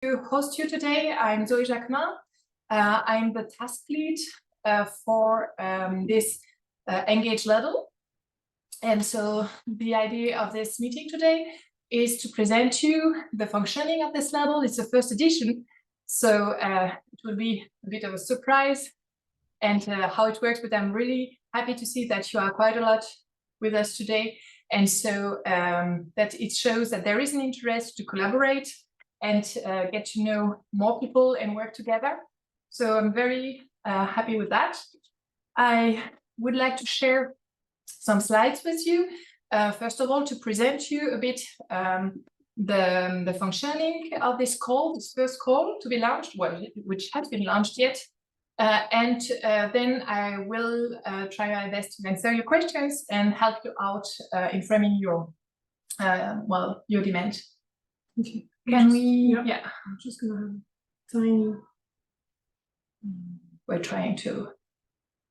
To host you today. I'm Zoe Jacquemin. I'm the task lead for this ENGAGE label. And so the idea of this meeting today is to present you the functioning of this label. It's the first edition, so it will be a bit of a surprise and how it works, but I'm really happy to see that you are quite a lot with us today. And so that it shows that there is an interest to collaborate and get to know more people and work together. So I'm very happy with that. I would like to share some slides with you. First of all, to present you a bit the functioning of this call, this first call to be launched, well, which has been launched yet. And then I will try my best to answer your questions and help you out in framing your, your demand. Okay. Can we? Yeah. I'm just gonna have a tiny. We're trying to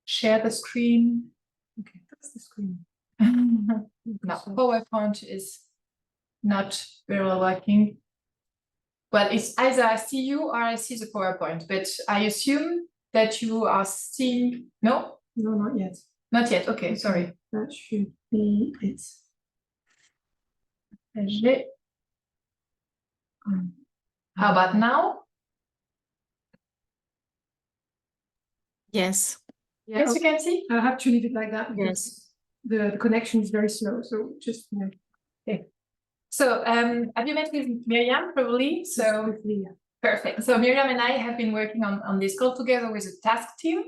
share the screen. Okay, that's the screen. No, PowerPoint is not very well working. Well, it's either I see you or I see the PowerPoint, but I assume that you are seeing. No? No, not yet. Not yet. Okay, sorry. That should be it. How about now? Yes. Yeah, Yes, you can see. I have to leave it like that because Yes. the connection is very slow. So just Okay. So have you met with Miriam probably? So quickly, perfect. So Miriam and I have been working on this call together with a task team.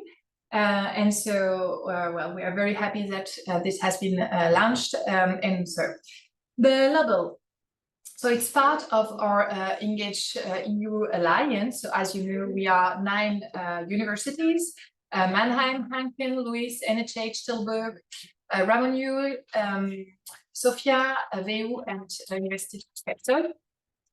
And so, well, we are very happy that this has been launched. And so the label. So it's part of our ENGAGE.EU Alliance. So as you know, we are 9 universities, Mannheim, Hanken, Lewis, NHH, Tilburg, Ramon, Sofia, WU, and University of Utrecht.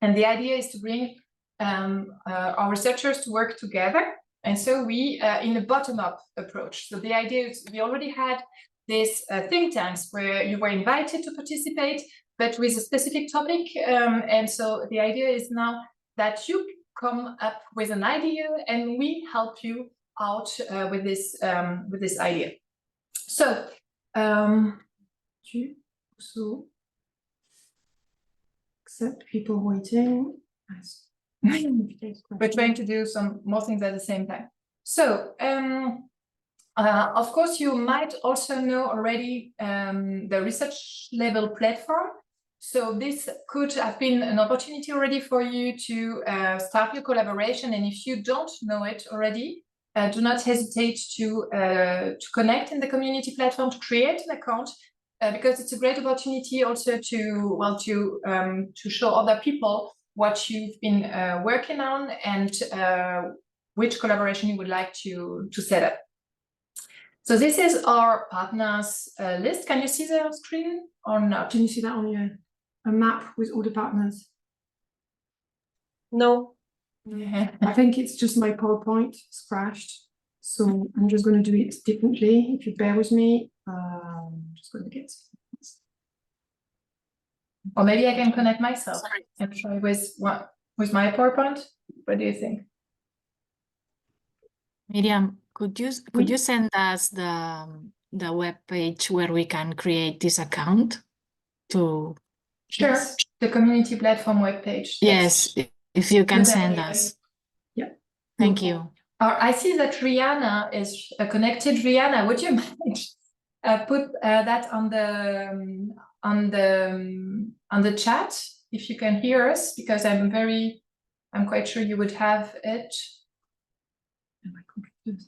And the idea is to bring our researchers to work together. And so we, in a bottom-up approach. So the idea is we already had these think tanks where you were invited to participate, but with a specific topic. And so the idea is now that you come up with an idea and we help you out with this idea. So, you also accept people waiting. we're trying to do some more things at the same time. So, of course, you might also know already the research label platform. So this could have been an opportunity already for you to start your collaboration. And if you don't know it already, do not hesitate to connect in the community platform, to create an account, because it's a great opportunity also to show other people what you've been working on and which collaboration you would like to set up. So this is our partners list. Can you see the screen or not? Can you see that on your a map with all the partners? No. Yeah. I think it's just my PowerPoint is crashed. So I'm just going to do it differently. If you bear with me, I'm just going to get. Or maybe I can connect myself and try with my PowerPoint. What do you think? Miriam, could you send us the web page where we can create this account to? Sure. Yes. The community platform webpage. Yes, if you can send us. Yeah. Thank you. I see that Rihanna is connected. Rihanna, would you mind put that on the chat if you can hear us, because I'm quite sure you would have it.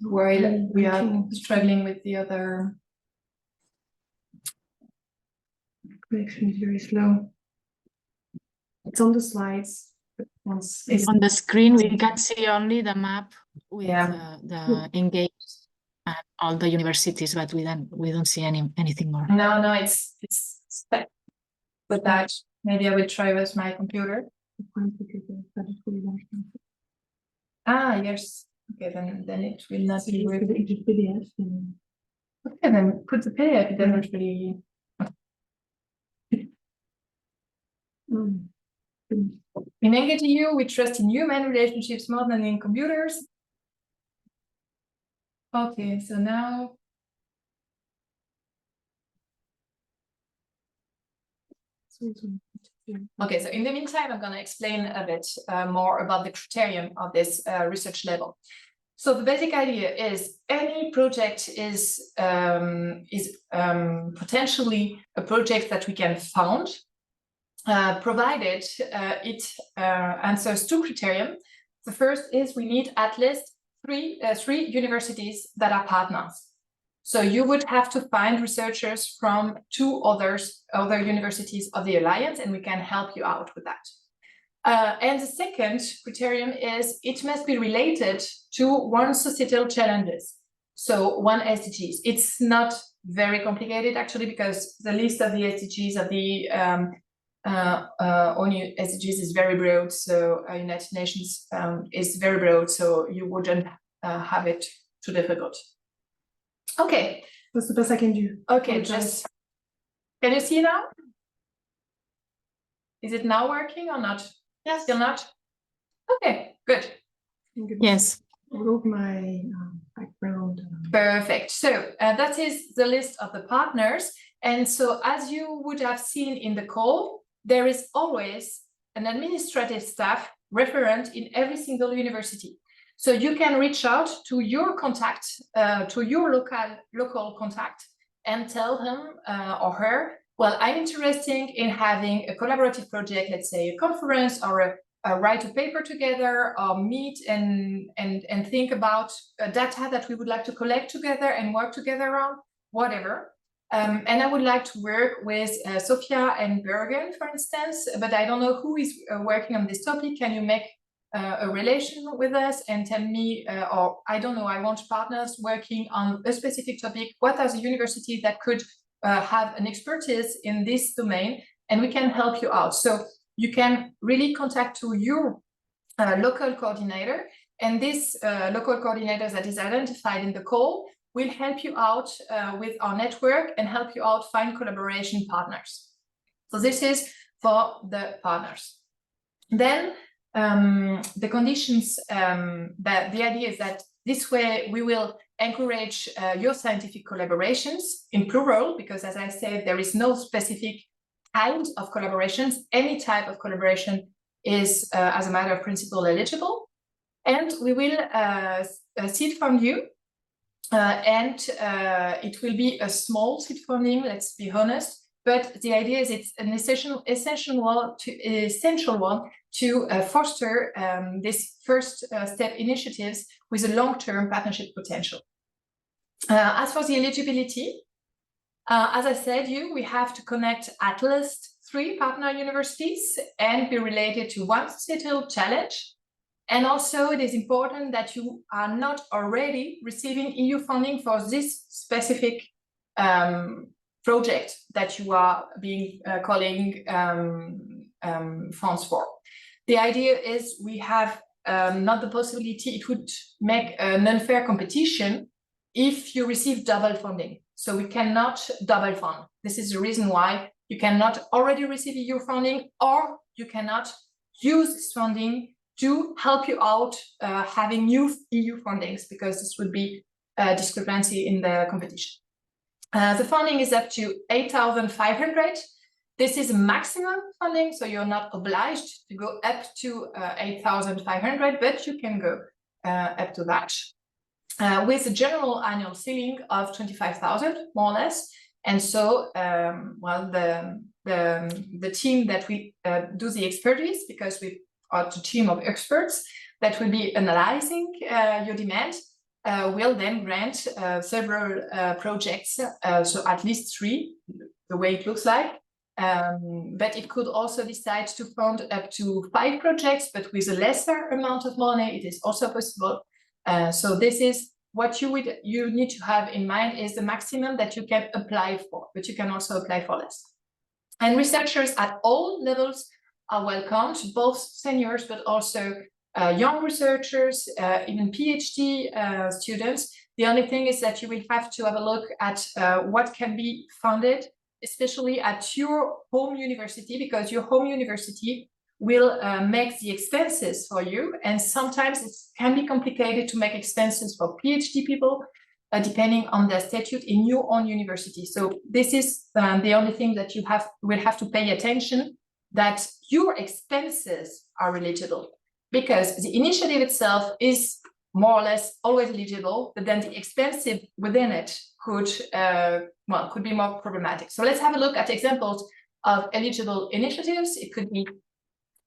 While we are struggling with the other. Connection is very slow. It's on the slides. It's on the screen. We can see only the map with the ENGAGE and all the universities, but we don't see anything more. No, it's stuck with that. Maybe I will try with my computer. Yes. Okay, then it will not be PDF. Okay, then put the PDF. It doesn't really. In ENGAGE.EU, we trust in human relationships more than in computers. Okay, so now. Okay, so in the meantime, I'm going to explain a bit more about the criterion of this research label. So the basic idea is any project is potentially a project that we can fund, provided it answers two criteria. The first is we need at least three universities that are partners. So you would have to find researchers from two other universities of the Alliance, and we can help you out with that. And the second criterion is it must be related to one societal challenges. So one SDGs. It's not very complicated actually, because the list of the SDGs of the ONU SDGs is very broad. So United Nations is very broad, so you wouldn't have it too difficult. Okay. That's the best I can do. Okay, just can you see now? Is it now working or not? Yes, still not? Okay, good. Yes. I wrote my background. Perfect. So that is the list of the partners. And so as you would have seen in the call, there is always an administrative staff referent in every single university. So you can reach out to your contact, to your local contact, and tell him or her, well, I'm interested in having a collaborative project, let's say a conference or write a paper together, or meet and think about data that we would like to collect together and work together on, whatever. And I would like to work with Sophia and Bergen, for instance, but I don't know who is working on this topic. Can you make a relation with us and tell me, or I don't know, I want partners working on a specific topic. What are the universities that could have an expertise in this domain, and we can help you out. So you can really contact to your local coordinator, and this local coordinator that is identified in the call will help you out with our network and help you out find collaboration partners. So this is for the partners. Then the conditions, that the idea is that this way we will encourage your scientific collaborations in plural, because as I said, there is no specific kind of collaborations. Any type of collaboration is, as a matter of principle, eligible. And we will seed fund you, and it will be a small seed funding, let's be honest. But the idea is it's an essential one to foster this first step initiatives with a long-term partnership potential. As for the eligibility, as I said, we have to connect at least 3 partner universities and be related to one societal challenge. And also it is important that you are not already receiving EU funding for this specific project that you are being calling funds for. The idea is we have not the possibility, it would make an unfair competition if you receive double funding. So we cannot double fund. This is the reason why you cannot already receive EU funding, or you cannot use this funding to help you out having new EU fundings, because this would be a discrepancy in the competition. The funding is up to 8,500. This is maximum funding, so you're not obliged to go up to 8,500, but you can go up to that. With a general annual ceiling of 25,000, more or less. And so, well, the team that we do the expertise, because we are a team of experts that will be analyzing your demand, will then grant several projects, so at least 3, the way it looks like. But it could also decide to fund up to 5 projects, but with a lesser amount of money, it is also possible. So this is what you need to have in mind is the maximum that you can apply for, but you can also apply for less. And researchers at all levels are welcomed, both seniors, but also young researchers, even PhD students. The only thing is that you will have to have a look at what can be funded, especially at your home university, because your home university will make the expenses for you. And sometimes it can be complicated to make expenses for PhD people, depending on their statute in your own university. So this is the only thing that you will have to pay attention, that your expenses are eligible, because the initiative itself is more or less always eligible, but then the expenses within it could be more problematic. So let's have a look at examples of eligible initiatives. It could be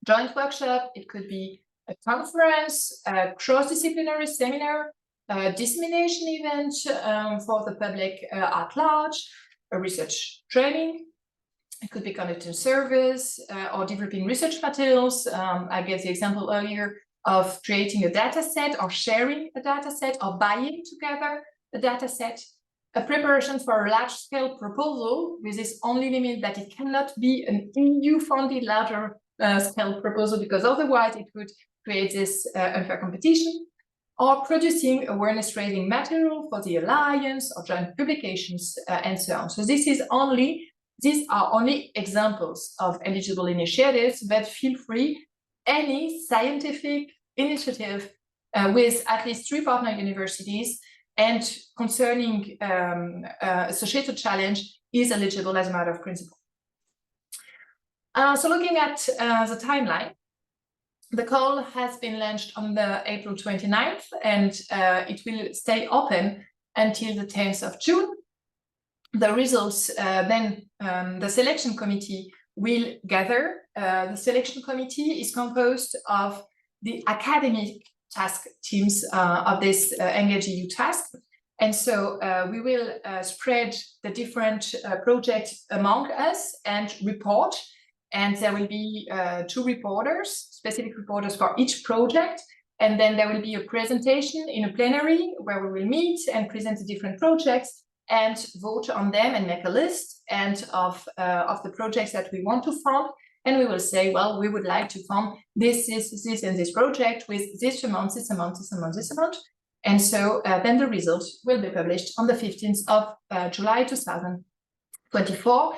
joint workshop, it could be a conference, a cross-disciplinary seminar, a dissemination event for the public at large, a research training. It could be conducting service or developing research materials. I gave the example earlier of creating a data set or sharing a data set or buying together a data set. A preparation for a large-scale proposal with this only limit that it cannot be an EU-funded larger scale proposal, because otherwise it would create this unfair competition, or producing awareness-raising material for the alliance or joint publications and so on. So these are only examples of eligible initiatives, but feel free, any scientific initiative with at least 3 partner universities and concerning associated challenge is eligible as a matter of principle. So looking at the timeline, the call has been launched on the April 29th, and it will stay open until the 10th of June. The results, then the selection committee will gather. The selection committee is composed of the academic task teams of this ENGAGE.EU task. And so we will spread the different projects among us and report. And there will be 2 reporters, specific reporters for each project. And then there will be a presentation in a plenary where we will meet and present the different projects and vote on them and make a list of the projects that we want to fund. And we will say, well, we would like to fund this, and this project with this amount, this amount, this amount, this amount. And so then the results will be published on the 15th of July 2024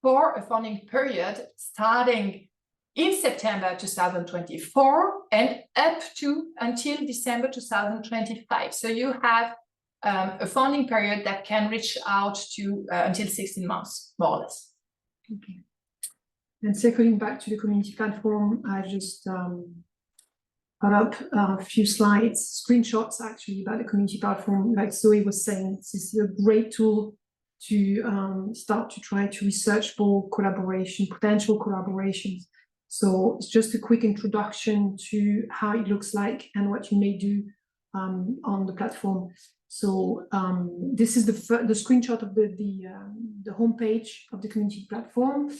for a funding period starting in September 2024 and up to until December 2025. So you have a funding period that can reach out to until 16 months, more or less. Okay. And circling back to the community platform, I just put up a few slides, screenshots actually about the community platform. Like Zoe was saying, this is a great tool to start to try to research for collaboration, potential collaborations. So it's just a quick introduction to how it looks like and what you may do on the platform. So this is the screenshot of the homepage of the community platform.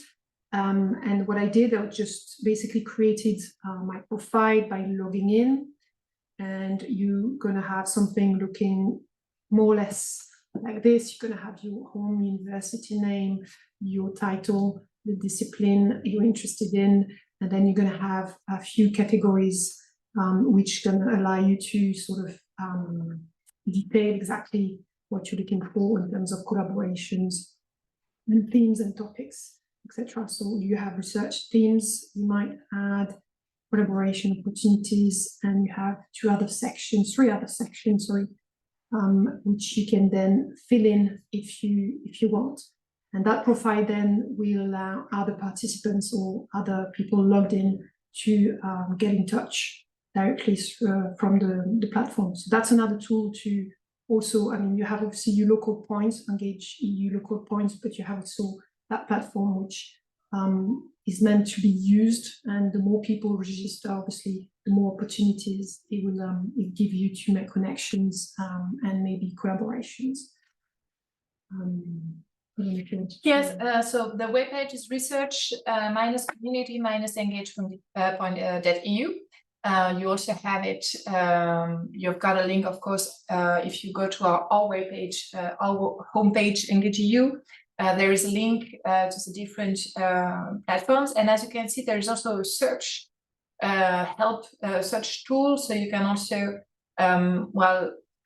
And what I did, I just basically created my profile by logging in, and you're gonna have something looking more or less like this. You're gonna have your home university name, your title, the discipline you're interested in, and then you're gonna have a few categories which gonna allow you to sort of detail exactly what you're looking for in terms of collaborations and themes and topics, etc. So you have research themes, you might add collaboration opportunities, and you have three other sections, which you can then fill in if you want. And that profile then will allow other participants or other people logged in to get in touch directly from the platform. So that's another tool to also, I mean, you have obviously your local points, ENGAGE.EU local points, but you have also that platform which is meant to be used, and the more people register, obviously, the more opportunities it will give you to make connections and maybe collaborations. Yes, so the webpage is research-community-engage.eu. You also have it, you've got a link, of course, if you go to our webpage, our homepage, ENGAGE.EU, there is a link to the different platforms. And as you can see, there is also a search help search tool. So you can also,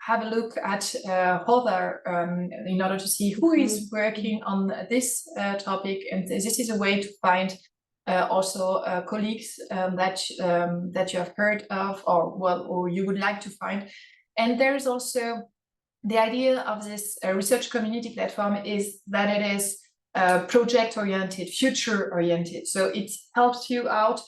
have a look at other in order to see who is working on this topic. And this is a way to find also colleagues that you have heard of, or you would like to find. And there is also the idea of this research community platform is that it is project-oriented, future-oriented. So it helps you out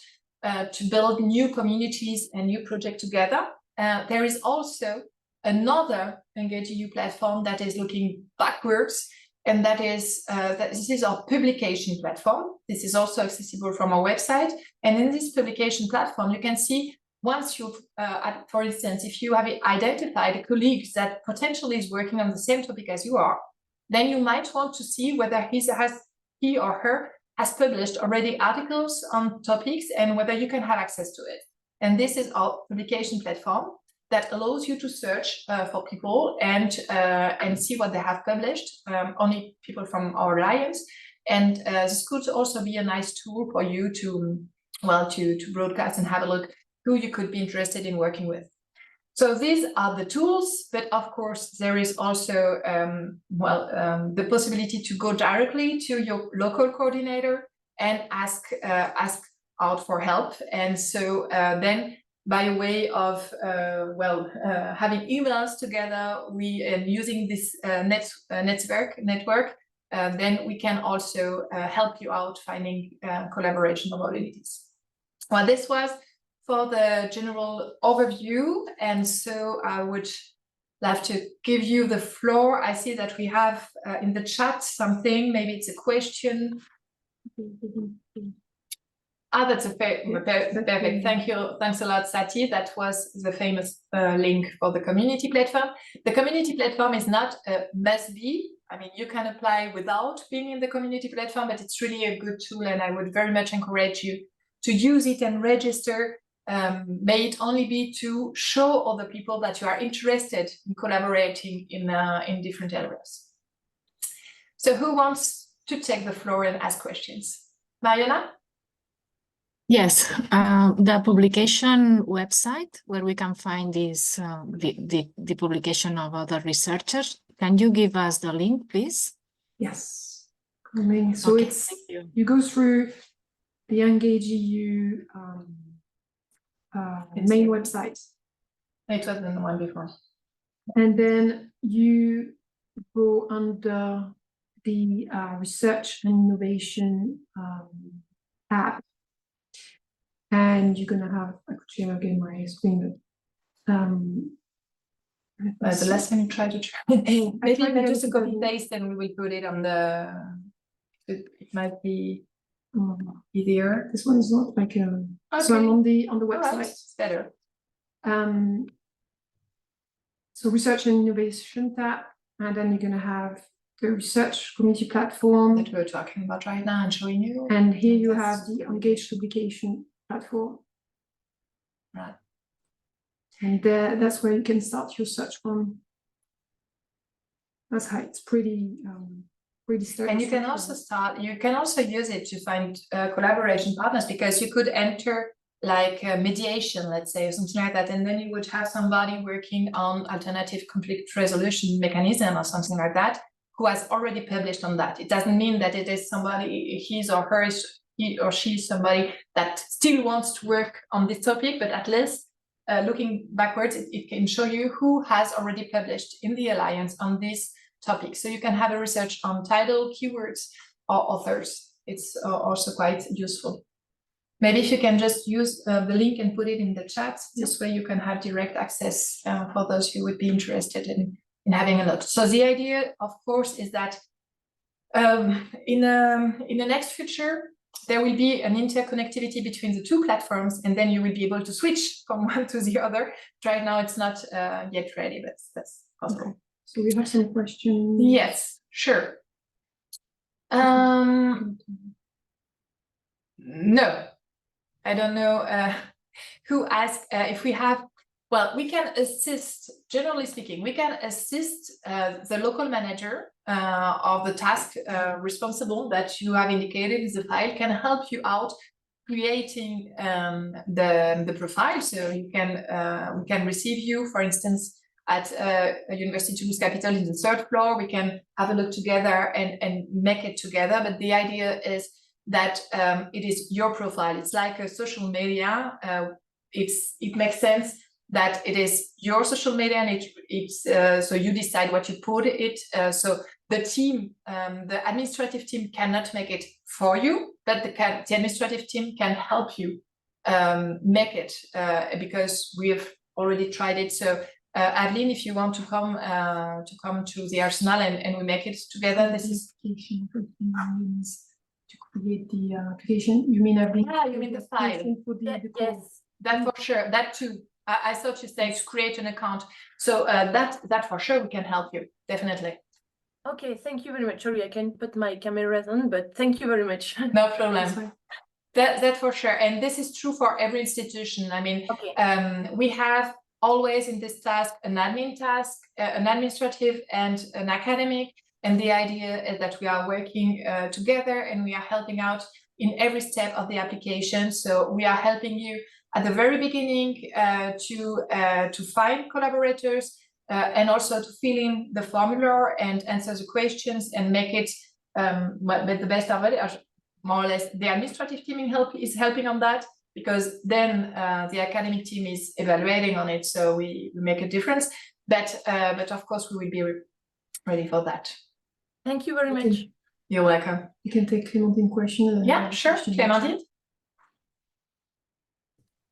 to build new communities and new projects together. There is also another ENGAGE.EU platform that is looking backwards, and that is that this is our publication platform. This is also accessible from our website. And in this publication platform, you can see once you've, for instance, if you have identified a colleague that potentially is working on the same topic as you are, then you might want to see whether he or her has published already articles on topics and whether you can have access to it. And this is our publication platform that allows you to search for people and see what they have published, only people from our alliance. And this could also be a nice tool for you to broadcast and have a look who you could be interested in working with. So these are the tools, but of course there is also the possibility to go directly to your local coordinator and ask out for help. And so then by way of having emails together, and using this network, then we can also help you out finding collaboration opportunities. Well, this was for the general overview, and so I would love to give you the floor. I see that we have in the chat something, maybe it's a question. That's perfect. Thank you. Thanks a lot, Sati. That was the famous link for the community platform. The community platform is not a must-be. I mean, you can apply without being in the community platform, but it's really a good tool, and I would very much encourage you to use it and register. May it only be to show other people that you are interested in collaborating in different areas. So who wants to take the floor and ask questions? Mariana? Yes, the publication website where we can find this the publication of other researchers. Can you give us the link, please? Yes. So okay, it's you go through the ENGAGE.EU main website. It was the one before. And then you go under the research and innovation tab. And you're going to have, I could share again my screen, but the last time you try to maybe just a copy paste and we will put it on the, it might be easier. This one is not like a, so I'm on the website. Right. It's better. So research and innovation tab, and then you're going to have the research community platform that we're talking about right now and showing you. And here you have the ENGAGE publication platform. Right. And that's where you can start your search from. That's how it's pretty started. And you can also use it to find collaboration partners, because you could enter like mediation, let's say, or something like that, and then you would have somebody working on alternative conflict resolution mechanism or something like that, who has already published on that. It doesn't mean that it is somebody, he or she is somebody that still wants to work on this topic, but at least looking backwards, it can show you who has already published in the Alliance on this topic. So you can have a research on title, keywords, or authors. It's also quite useful. Maybe if you can just use the link and put it in the chat, this way you can have direct access for those who would be interested in having a look. So the idea, of course, is that in the next future, there will be an interconnectivity between the two platforms, and then you will be able to switch from one to the other. Right now, it's not yet ready, but that's possible. Okay. So we have some questions. Yes, sure. No, I don't know who asked if we have. Well, we can assist, generally speaking, we can assist the local manager of the task responsible that you have indicated in the file, can help you out creating the profile. So you can we can receive you, for instance, at a University Toulouse Capital in the 3rd floor. We can have a look together and make it together. But the idea is that it is your profile. It's like a social media. It makes sense that it is your social media, and so you decide what you put it. So the team, the administrative team cannot make it for you, but the administrative team can help you make it, because we've already tried it. So Adeline, if you want to come to the Arsenal and we make it together, this is to create the application. You mean everything? Ah, you mean the file? Yes, that for sure. That too. I thought you said to create an account. So that for sure we can help you, definitely. Okay, thank you very much. Sorry, I can put my cameras on, but thank you very much. No problem. That for sure. And this is true for every institution. I mean, okay. We have always in this task an admin task, an administrative and an academic. And the idea is that we are working together and we are helping out in every step of the application. So we are helping you at the very beginning to find collaborators and also to fill in the formula and answer the questions and make it but the best of it. More or less, the administrative team is helping on that, because then the academic team is evaluating on it, so we make a difference. But of course, we will be ready for that. Thank you very much. You're welcome. You can take Clémentine question. Yeah, sure, Clémentine.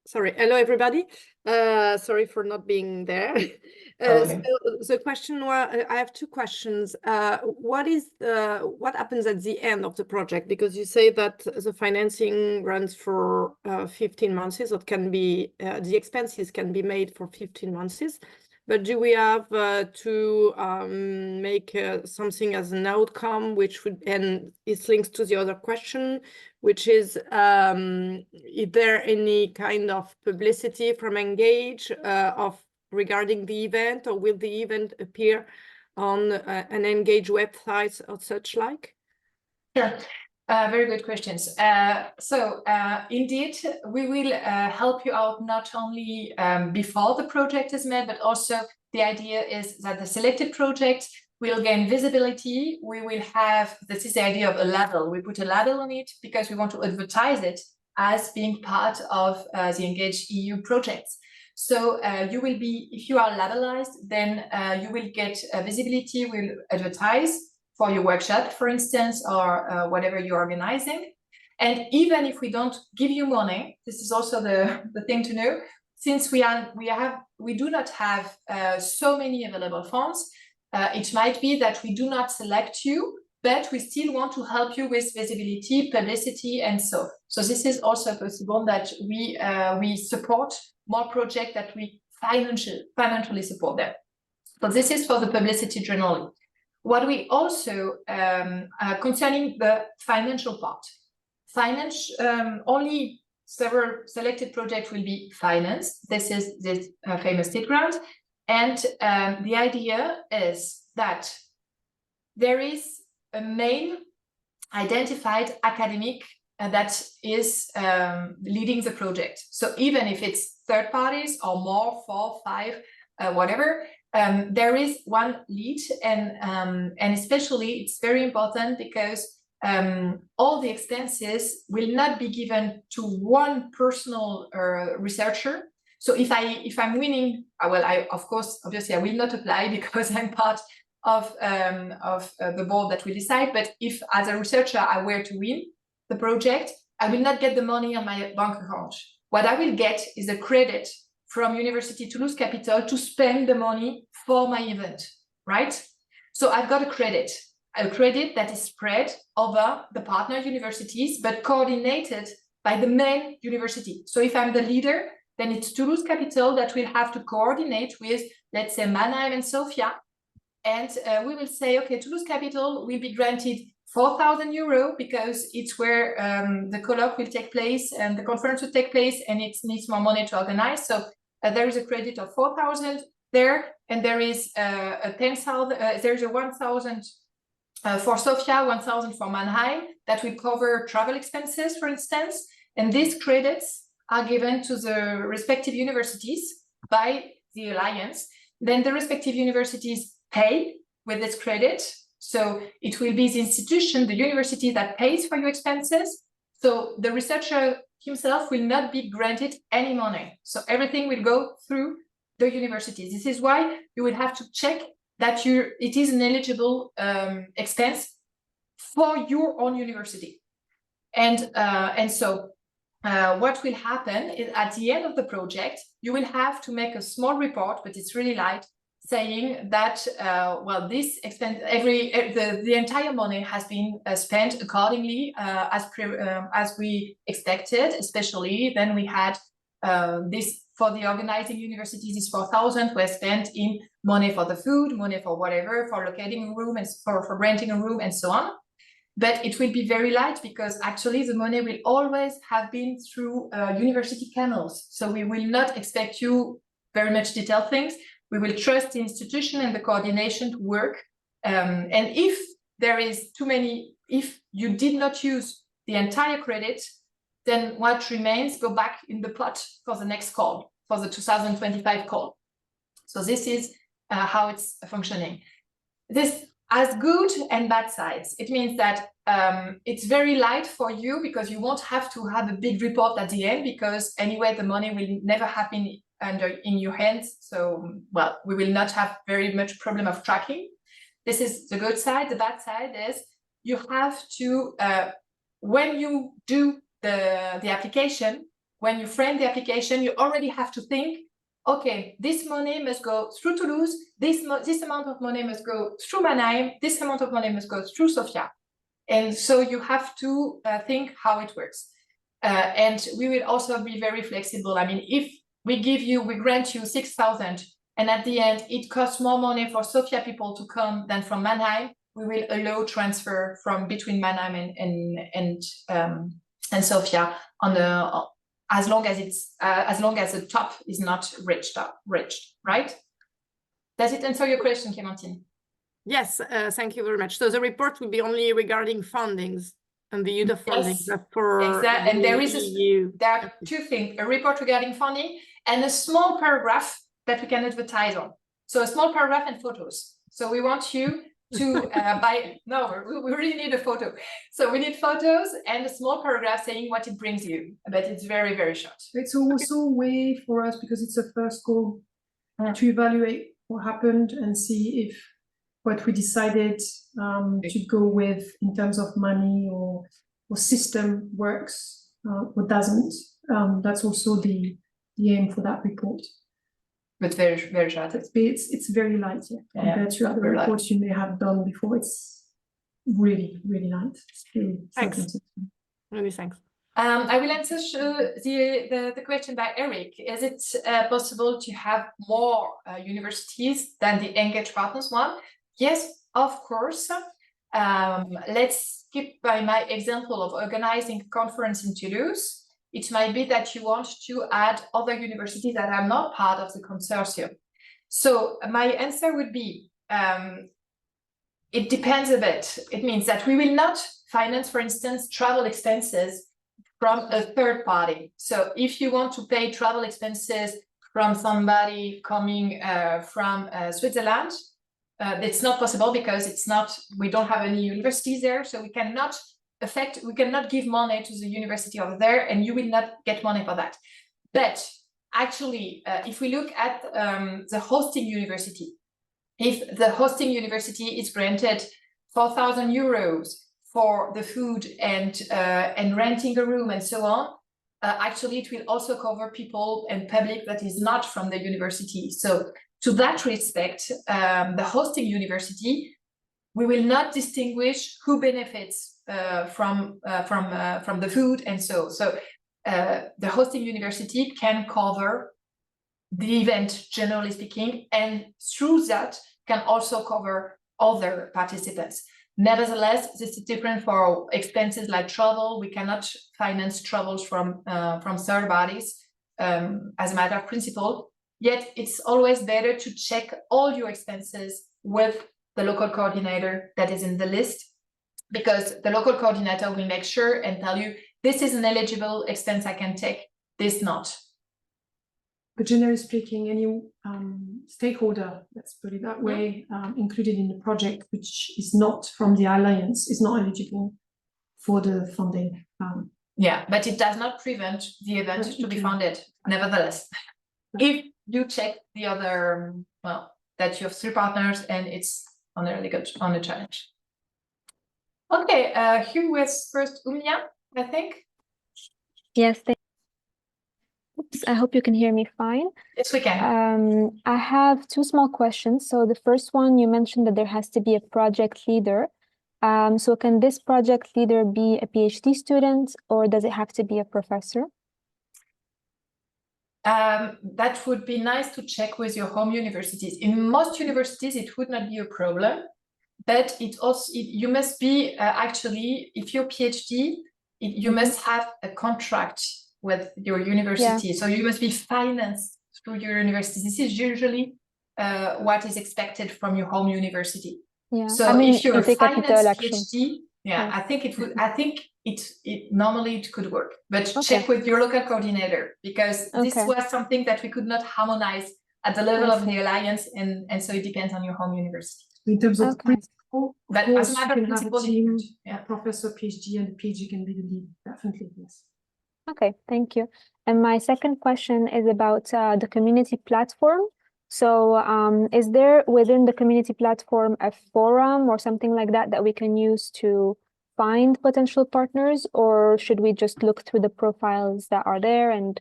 Sorry, hello everybody. Sorry for not being there. So the question was, I have two questions. What happens at the end of the project? Because you say that the financing runs for 15 months, or it can be the expenses can be made for 15 months. But do we have to make something as an outcome, which would, and it links to the other question, which is there any kind of publicity from ENGAGE regarding the event, or will the event appear on an ENGAGE website or such like? Sure. Very good questions. Indeed, we will help you out not only before the project is made, but also the idea is that the selected project will gain visibility. We will have, this is the idea of a label. We put a label on it because we want to advertise it as being part of the ENGAGE.EU projects. So you will be, if you are labelized, then you will get visibility, will advertise for your workshop, for instance, or whatever you're organizing. And even if we don't give you money, this is also the thing to know, since we do not have so many available funds, it might be that we do not select you, but we still want to help you with visibility, publicity, and so. So this is also possible that we support more projects that we financially support them. So this is for the publicity generally. What we also, concerning the financial part, only several selected projects will be financed. This is this famous state grant. And the idea is that there is a main identified academic that is leading the project. So even if it's third parties or more, 4, 5, whatever, there is one lead, and especially it's very important because all the expenses will not be given to one personal researcher. So if I'm winning, well, of course, obviously I will not apply because I'm part of the board that will decide. But if as a researcher I were to win the project, I will not get the money on my bank account. What I will get is a credit from University Toulouse Capital to spend the money for my event, right? So I've got a credit that is spread over the partner universities, but coordinated by the main university. So if I'm the leader, then it's Toulouse Capital that will have to coordinate with, let's say, Mannheim and Sofia. And we will say, okay, Toulouse Capital will be granted 4,000 euro because it's where the colloque will take place and the conference will take place, and it needs more money to organize. So there is a credit of 4,000 there, and there is a 10,000. There's a 1,000 for Sofia, 1,000 for Mannheim that will cover travel expenses, for instance. And these credits are given to the respective universities by the alliance. Then the respective universities pay with this credit So it will be the institution, the university that pays for your expenses. So the researcher himself will not be granted any money. So everything will go through the university. This is why you will have to check that it is an eligible expense for your own university. And so what will happen is at the end of the project, you will have to make a small report, but it's really light, saying that, well, this expense, the entire money has been spent accordingly as we expected, especially then we had this for the organizing universities, this 4,000 were spent in money for the food, money for whatever, for locating a room and for renting a room and so on. But it will be very light because actually the money will always have been through university channels. So we will not expect you very much detailed things. We will trust the institution and the coordination to work. And if there is too many, if you did not use the entire credit, then what remains go back in the pot for the next call, for the 2025 call. So this is how it's functioning. This has good and bad sides. It means that it's very light for you because you won't have to have a big report at the end because anyway, the money will never have been in your hands. So, well, we will not have very much problem of tracking. This is the good side. The bad side is you have to, when you do the application, when you frame the application, you already have to think, okay, this money must go through Toulouse, this amount of money must go through Mannheim, this amount of money must go through Sofia. And so you have to think how it works. And we will also be very flexible. I mean, if we grant you 6,000, and at the end, it costs more money for Sofia people to come than from Mannheim, we will allow transfer from between Mannheim and Sofia on the as long as the top is not reached, right? Does it answer your question, Clémentine? Yes, thank you very much. So the report will be only regarding fundings and the use of funding. Yes, for exactly. And there are two things: a report regarding funding and a small paragraph that we can advertise on. So a small paragraph and photos. So we want you to we really need a photo. So we need photos and a small paragraph saying what it brings you, but it's very, very short. It's also a way for us, because it's a first call, to evaluate what happened and see if what we decided to go with in terms of money or system works or doesn't. That's also the aim for that report. But very, very short. It's very light, compared to other reports you may have done before. It's really, really light. It's really thanks. Really thanks. I will answer the question by Eric. Is it possible to have more universities than the ENGAGE Partners one? Yes, of course. Let's keep by my example of organizing a conference in Toulouse. It might be that you want to add other universities that are not part of the consortium. So my answer would be, it depends a bit. It means that we will not finance, for instance, travel expenses from a third party. So if you want to pay travel expenses from somebody coming from Switzerland, it's not possible because we don't have any universities there, so we cannot give money to the university over there, and you will not get money for that. But actually, if we look at the hosting university, if the hosting university is granted 4,000 euros for the food and renting a room and so on, actually it will also cover people and public that is not from the university. So to that respect, the hosting university, we will not distinguish who benefits from the food and so. So the hosting university can cover the event, generally speaking, and through that can also cover other participants. Nevertheless, this is different for expenses like travel. We cannot finance travels from third parties as a matter of principle. Yet it's always better to check all your expenses with the local coordinator that is in the list, because the local coordinator will make sure and tell you, this is an eligible expense I can take, this not. But generally speaking, any stakeholder, let's put it that way, included in the project, which is not from the alliance, is not eligible for the funding. Yeah, but it does not prevent the event to be funded, nevertheless. If you check the other, well, that you have 3 partners and it's on a really good on the challenge. Okay, who was first? Umia, I think. Yes, oops, I hope you can hear me fine. Yes, we can. I have 2 small questions. So the first one, you mentioned that there has to be a project leader. So can this project leader be a PhD student, or does it have to be a professor? That would be nice to check with your home universities. In most universities, it would not be a problem, but you must be actually, if you're PhD, you must have a contract with your university. Yeah. So you must be financed through your university. This is usually what is expected from your home university. Yeah. So I mean, if you're a finance PhD, yeah, I think it would. I think it normally it could work, but check with your local coordinator, because this was something that we could not harmonize at the level of the alliance, and so it depends on your home university. In terms of principle, but of course, as a matter of principle, a team, a professor, PhD, and the PhD can be the lead. Definitely, yes. Okay, thank you. And my second question is about the community platform. So is there within the community platform a forum or something like that we can use to find potential partners, or should we just look through the profiles that are there and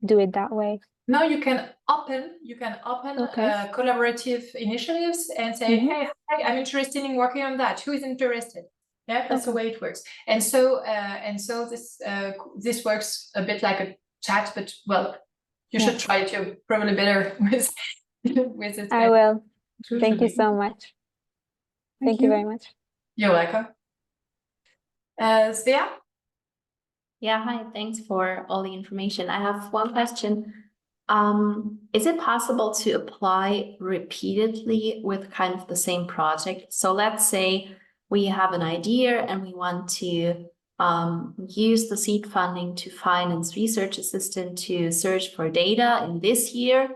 do it that way? No, you can open collaborative initiatives and say, hey, I'm interested in working on that. Who is interested? Yeah, that's the way it works. And so this works a bit like a chat, but well, you should try to probably better with it. I will. Thank you so much. Thank you very much. You're welcome. Svea? Yeah, hi, thanks for all the information. I have one question. Is it possible to apply repeatedly with kind of the same project? So let's say we have an idea and we want to use the seed funding to finance research assistant to search for data in this year.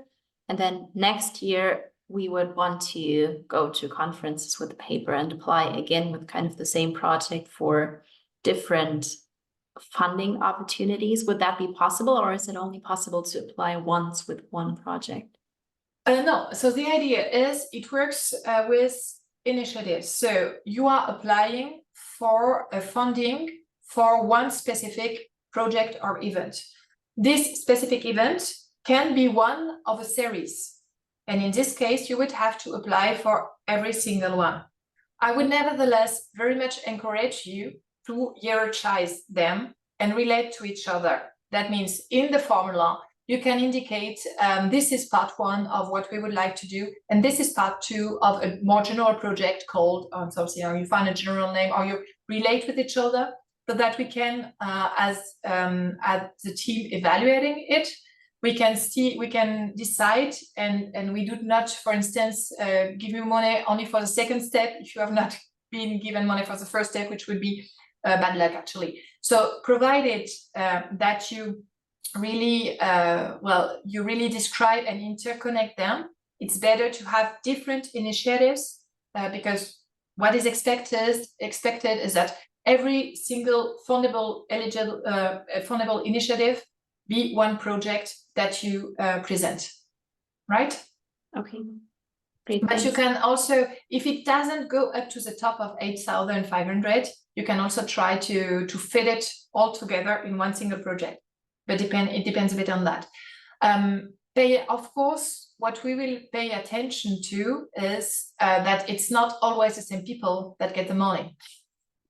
And then next year, we would want to go to conferences with the paper and apply again with kind of the same project for different funding opportunities. Would that be possible, or is it only possible to apply once with one project? No, so the idea is it works with initiatives. So you are applying for a funding for one specific project or event. This specific event can be one of a series. And in this case, you would have to apply for every single one. I would nevertheless very much encourage you to hierarchize them and relate to each other. That means in the formula, you can indicate this is part 1 of what we would like to do, and this is part 2 of a more general project called something, or you find a general name, or you relate with each other, so that we can, as the team evaluating it, we can decide, and we do not, for instance, give you money only for the second step if you have not been given money for the first step, which would be bad luck actually. So provided that you really you really describe and interconnect them, it's better to have different initiatives, because what is expected is that every single fundable initiative be one project that you present, right? Okay, great. But thanks. you can also, if it doesn't go up to the top of 8,500, you can also try to fit it all together in one single project. But it depends a bit on that. Of course, what we will pay attention to is that it's not always the same people that get the money.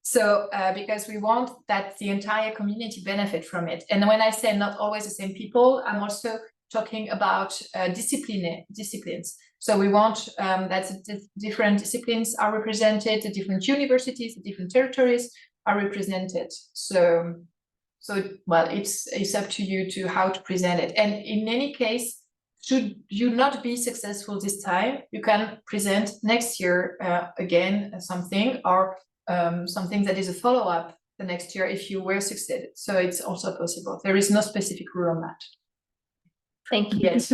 So because we want that the entire community benefit from it. And when I say not always the same people, I'm also talking about disciplines. So we want that the different disciplines are represented, the different universities, the different territories are represented. So well, it's up to you to how to present it. And in any case, should you not be successful this time, you can present next year again something, or something that is a follow-up the next year if you were succeeded. So it's also possible. There is no specific rule on that. Thank you. Yes.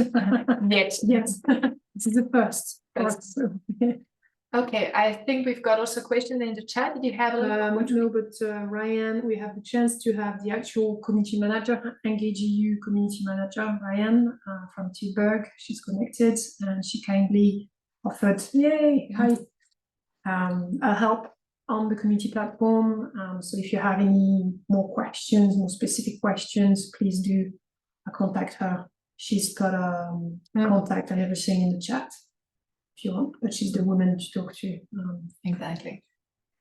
Yes. This is the first. First. So, Okay, I think we've got also a question in the chat. Did you have a look? no, but Ryan, we have the chance to have the actual community manager, ENGAGE.EU community manager, Ryan from Tilburg. She's connected and she kindly offered, yay, hi, a help on the community platform. So if you have any more questions, more specific questions, please do contact her. She's got a contact and everything in the chat if you want, but she's the woman to talk to. Exactly.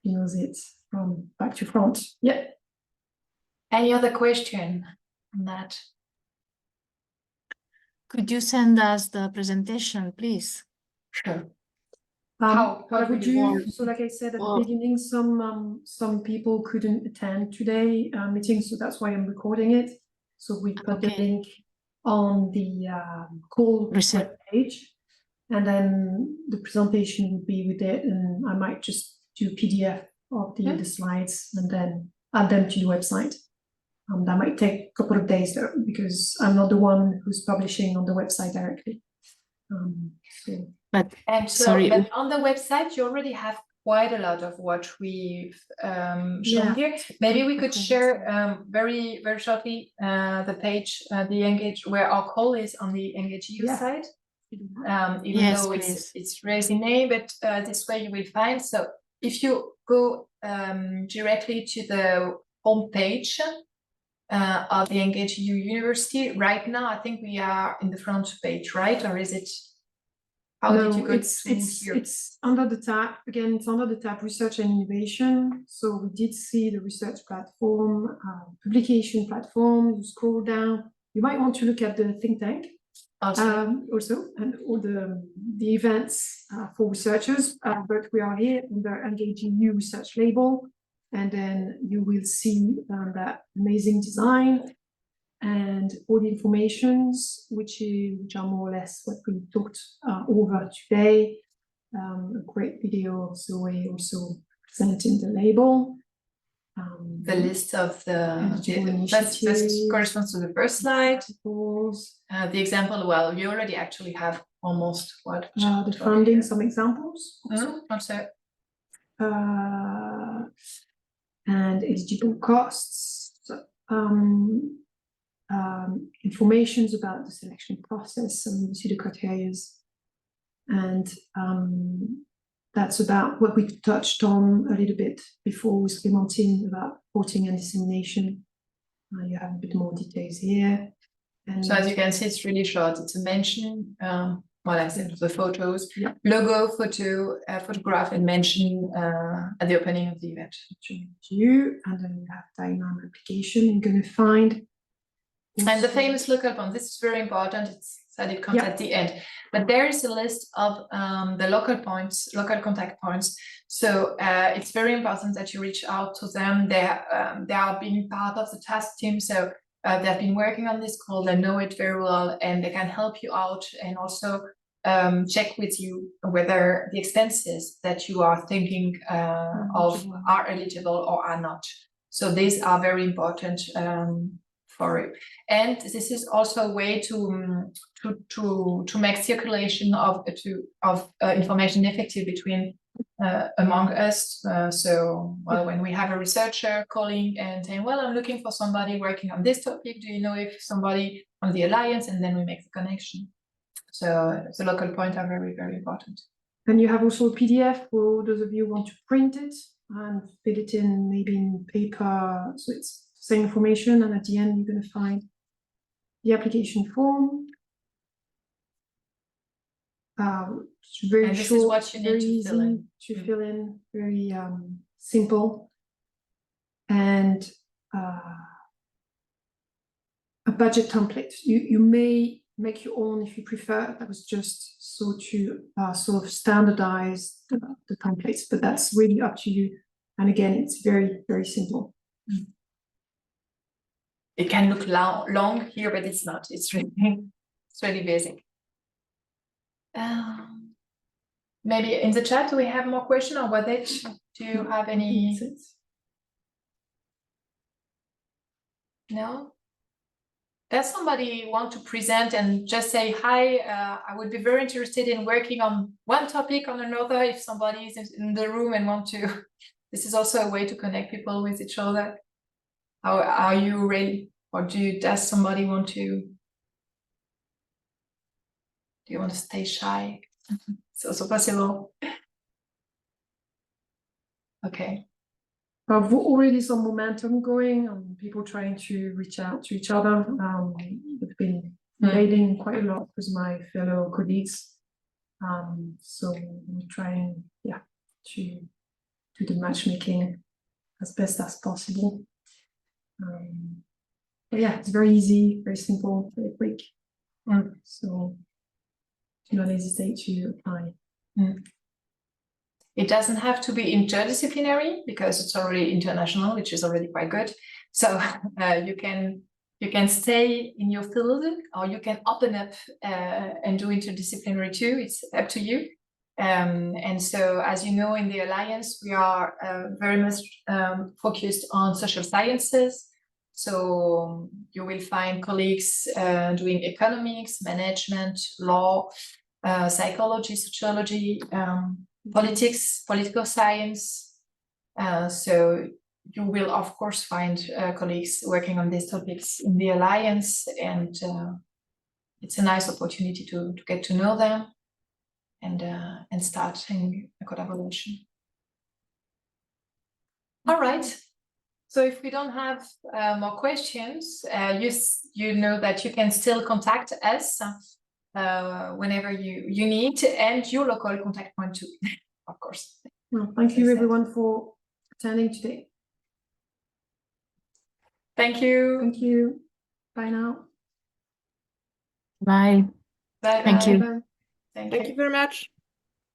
She knows it from back to front. Yeah. Any other question on that? Could you send us the presentation, please? Sure. How would would you you? want? So, like I said at Well- the beginning, some people couldn't attend today meeting, so that's why I'm recording it. So we put the Okay. link on the call Reset. webpage, and then the presentation would be with it, and I might just do PDF of the slides and then add them to the website. That might take a couple of days though, because I'm not the one who's publishing on the website directly. So. But And so, sorry, but on the website, you already have quite a lot of what we've shown Yeah. here. Maybe we could Okay. share very shortly the page, the Engage, where our call is on the ENGAGE.EU Yeah. side. Even Yes, though please. it's resume, but this way you will find. So if you go directly to the homepage of the ENGAGE.EU University, right now I think we are in the front page, right? Or is it? How did you go here? It's under the tab, again, it's under the tab Research and Innovation. So we did see the research platform, publication platform. You scroll down, you might want to look at the think tank also, and all the events for researchers. But we are here under ENGAGE.EU Research Label, and then you will see that amazing design and all the informations, which are more or less what we talked over today. A great video of Zoe also presenting the label. The list of that initiatives. corresponds to the first slide. Examples, The example, well, you already actually have almost what? the funding, some examples also. Also. And eligible costs. Informations about the selection process, and you see the criteria, and that's about what we touched on a little bit before with Clémentine about reporting and dissemination. You have a bit more details here. And so as you can see, it's really short. It's a mention, well, I said the photos, logo, photograph, and mention at the opening of the event. You, and then you have timeline application. You're going to find. And the famous local point, this is very important. It's said it comes at the end, but there is a list of the local points, local contact points. So it's very important that you reach out to them. They are being part of the task team, so they've been working on this call. They know it very well, and they can help you out and also check with you whether the expenses that you are thinking of are eligible or are not. So these are very important. For it. And this is also a way to make circulation of information effective between among us. So well, when we have a researcher calling and saying, well, I'm looking for somebody working on this topic, do you know if somebody on the alliance, and then we make the connection. So the local points are very important. And you have also a PDF for those of you who want to print it and fill it in maybe in paper, so it's same information, and at the end you're going to find the application form. It's very and this short, is what you need very to easy fill in. to fill in, very simple, and a budget template. You may make your own if you prefer. That was just so to sort of standardize the templates, but that's really up to you. And again, it's very simple. It can look long here, but it's not. It's really basic. Maybe in the chat, do we have more questions, or was it? Do you have any? No. does somebody want to present and just say, hi, I would be very interested in working on one topic on another, if somebody is in the room and want to. This is also a way to connect people with each other. Are you ready? Or does somebody want to? Do you want to stay shy? It's also possible. Okay. I've already some momentum going on people trying to reach out to each other. I've been mailing quite a lot with my fellow colleagues. So I'm trying, to do the matchmaking as best as possible. But yeah, it's very easy, very simple, very quick. So do not hesitate to apply. It doesn't have to be interdisciplinary because it's already international, which is already quite good. So you can stay in your field, or you can open up and do interdisciplinary too. It's up to you. And so, as you know, in the Alliance, we are very much focused on social sciences. So you will find colleagues doing economics, management, law, psychology, sociology, politics, political science. So you will, of course, find colleagues working on these topics in the Alliance, and it's a nice opportunity to get to know them and start a collaboration. All right. So if we don't have more questions, you know that you can still contact us whenever you need, and your local contact point too, of course. Well, thank you everyone for attending today. Thank you. Thank you. Bye now. Bye. Bye. Thank you. Bye. Thank Thank you very much.